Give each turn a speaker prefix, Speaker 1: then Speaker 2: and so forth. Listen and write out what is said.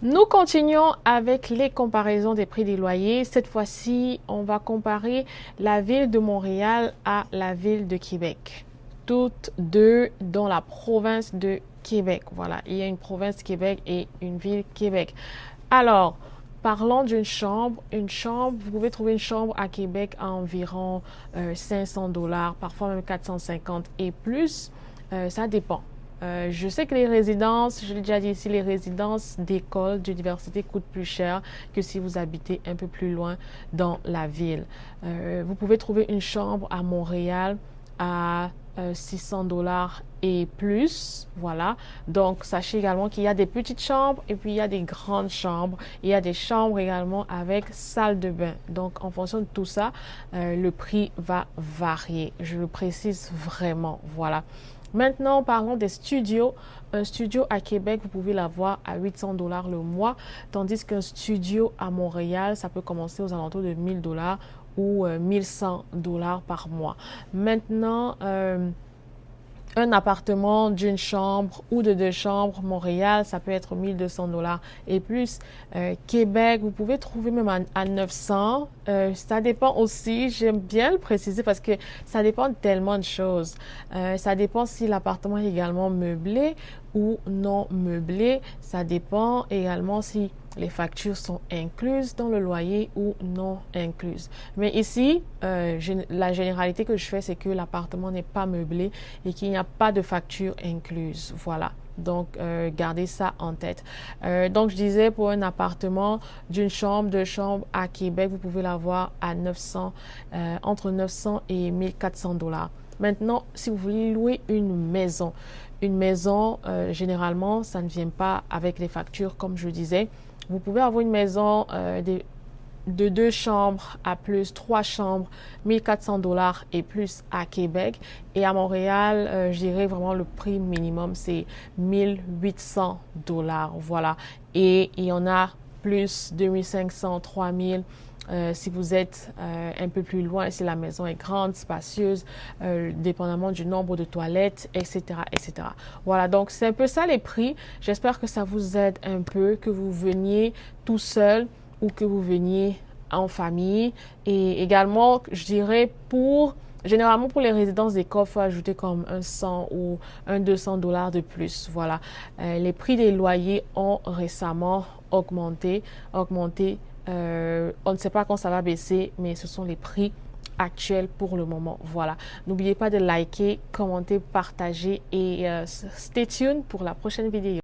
Speaker 1: Nous continuons avec les comparaisons des prix des loyers. Cette fois-ci, on va comparer la ville de Montréal à la ville de Québec. Toutes deux dans la province de Québec. Voilà, il y a une province Québec et une ville Québec. Alors, parlons d'une chambre. Une chambre, vous pouvez trouver une chambre à Québec à environ 500 dollars, parfois même 450 et plus. Ça dépend. Je sais que les résidences, je l'ai déjà dit ici, les résidences d'école, d'université coûtent plus cher que si vous habitez un peu plus loin dans la ville. Vous pouvez trouver une chambre à Montréal à 600 dollars et plus. Voilà. Donc, sachez également qu'il y a des petites chambres et puis il y a des grandes chambres. Il y a des chambres également avec salle de bain. Donc, en fonction de tout ça, le prix va varier. Je le précise vraiment. Voilà. Maintenant, parlons des studios. Un studio à Québec, vous pouvez l'avoir à 800 dollars le mois, tandis qu'un studio à Montréal, ça peut commencer aux alentours de 1000 dollars ou 1100 dollars par mois. Maintenant, un appartement d'une chambre ou de deux chambres, Montréal, ça peut être 1200 dollars et plus. Québec, vous pouvez trouver même à 900. Ça dépend aussi, j'aime bien le préciser parce que ça dépend de tellement de choses. Ça dépend si l'appartement est également meublé ou non meublé. Ça dépend également si les factures sont incluses dans le loyer ou non incluses. Mais ici, la généralité que je fais, c'est que l'appartement n'est pas meublé et qu'il n'y a pas de facture incluse. Voilà. Donc, gardez ça en tête. Donc, je disais, pour un appartement d'une chambre, deux chambres à Québec, vous pouvez l'avoir à 900, entre 900 et 1400 dollars. Maintenant, si vous voulez louer une maison, généralement, ça ne vient pas avec les factures, comme je disais. Vous pouvez avoir une maison de deux chambres à plus, trois chambres, 1400 dollars et plus à Québec. Et à Montréal, je dirais vraiment le prix minimum, c'est 1800 dollars. Voilà. Et il y en a plus, 2500, 3000. Si vous êtes un peu plus loin, si la maison est grande, spacieuse, dépendamment du nombre de toilettes, etc., etc. Voilà, donc c'est un peu ça les prix. J'espère que ça vous aide un peu, que vous veniez tout seul ou que vous veniez en famille. Et également, je dirais généralement pour les résidences d'école, il faut ajouter comme un 100 ou un 200 dollars de plus. Voilà. Les prix des loyers ont récemment augmenté. On ne sait pas quand ça va baisser, mais ce sont les prix actuels pour le moment. Voilà. N'oubliez pas de liker, commenter, partager et stay tuned pour la prochaine vidéo.